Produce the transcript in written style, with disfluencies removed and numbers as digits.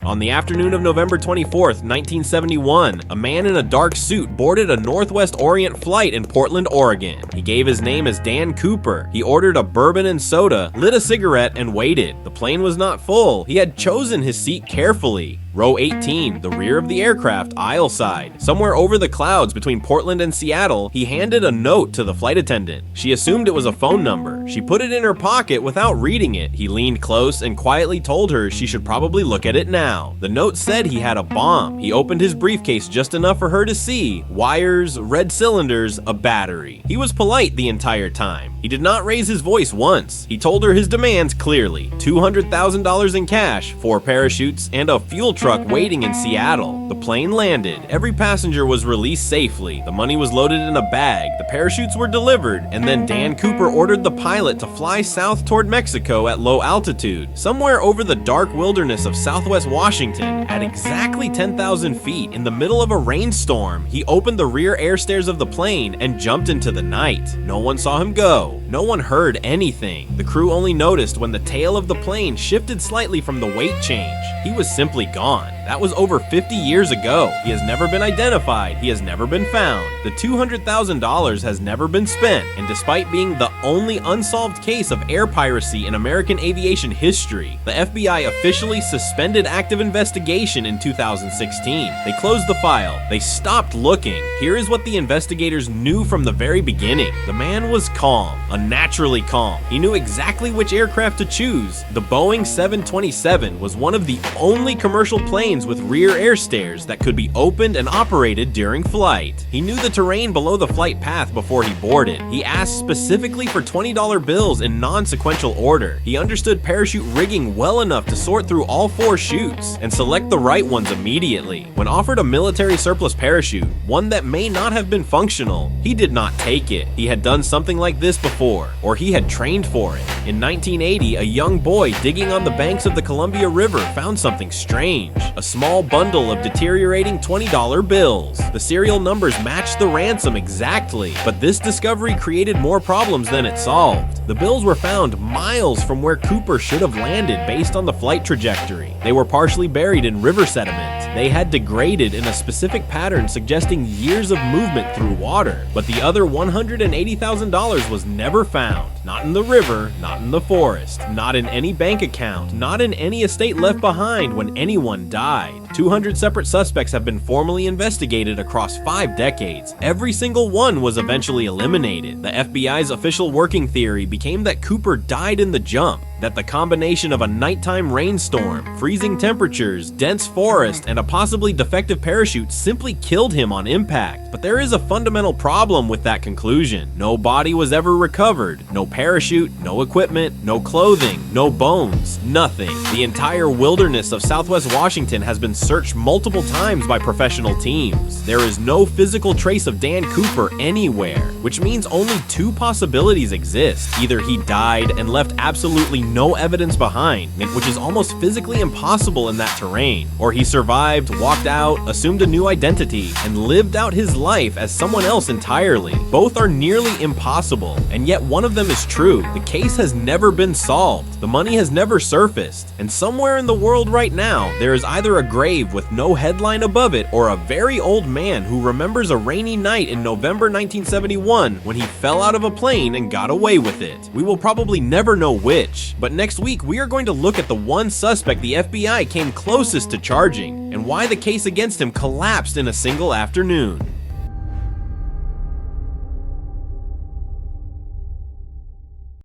On the afternoon of November 24th, 1971, a man in a dark suit boarded a Northwest Orient flight in Portland, Oregon. He gave his name as Dan Cooper. He ordered a bourbon and soda, lit a cigarette, and waited. The plane was not full. He had chosen his seat carefully. Row 18, the rear of the aircraft, aisle side. Somewhere over the clouds between Portland and Seattle, he handed a note to the flight attendant. She assumed it was a phone number. She put it in her pocket without reading it. He leaned close and quietly told her she should probably look at it now. The note said he had a bomb. He opened his briefcase just enough for her to see. Wires, red cylinders, a battery. He was polite the entire time. He did not raise his voice once. He told her his demands clearly. $200,000 in cash, 4 parachutes, and a fuel truck waiting in Seattle. The plane landed. Every passenger was released safely. The money was loaded in a bag. The parachutes were delivered, and then Dan Cooper ordered the pilot to fly south toward Mexico at low altitude. Somewhere over the dark wilderness of southwest Washington, at exactly 10,000 feet, in the middle of a rainstorm, he opened the rear air stairs of the plane and jumped into the night. No one saw him go. No one heard anything. The crew only noticed when the tail of the plane shifted slightly from the weight change. He was simply gone. That was over 50 years ago. He has never been identified. He has never been found. The $200,000 has never been spent, and despite being the only unsolved case of air piracy in American aviation history, the FBI officially suspended active investigation in 2016. They closed the file. They stopped looking. Here is what the investigators knew from the very beginning. The man was calm, unnaturally calm. He knew exactly which aircraft to choose. The Boeing 727 was one of the only commercial planes with rear air stairs that could be opened and operated during flight. He knew the terrain below the flight path before he boarded. He asked specifically for $20 bills in non-sequential order. He understood parachute rigging well enough to sort through all 4 chutes and select the right ones immediately. When offered a military surplus parachute, one that may not have been functional, he did not take it. He had done something like this before, or he had trained for it. In 1980, a young boy digging on the banks of the Columbia River found something strange. A small bundle of deteriorating $20 bills. The serial numbers matched the ransom exactly, but this discovery created more problems than it solved. The bills were found miles from where Cooper should have landed based on the flight trajectory. They were partially buried in river sediment. They had degraded in a specific pattern suggesting years of movement through water, but the other $180,000 was never found. Not in the river, not in the forest, not in any bank account, not in any estate left behind when anyone died. 200 separate suspects have been formally investigated across 5 decades. Every single one was eventually eliminated. The FBI's official working theory became that Cooper died in the jump, that the combination of a nighttime rainstorm, freezing temperatures, dense forest, and a possibly defective parachute simply killed him on impact. But there is a fundamental problem with that conclusion. No body was ever recovered. No parachute, no equipment, no clothing, no bones, nothing. The entire wilderness of southwest Washington has been searched multiple times by professional teams. There is no physical trace of Dan Cooper anywhere, which means only 2 possibilities exist. Either he died and left absolutely no evidence behind, which is almost physically impossible in that terrain, or he survived, walked out, assumed a new identity, and lived out his life as someone else entirely. Both are nearly impossible, and yet one of them is true. The case has never been solved. The money has never surfaced, and somewhere in the world right now, there is either a grave with no headline above it or a very old man who remembers a rainy night in November 1971 when he fell out of a plane and got away with it. We will probably never know which, but next week we are going to look at the one suspect the FBI came closest to charging and why the case against him collapsed in a single afternoon.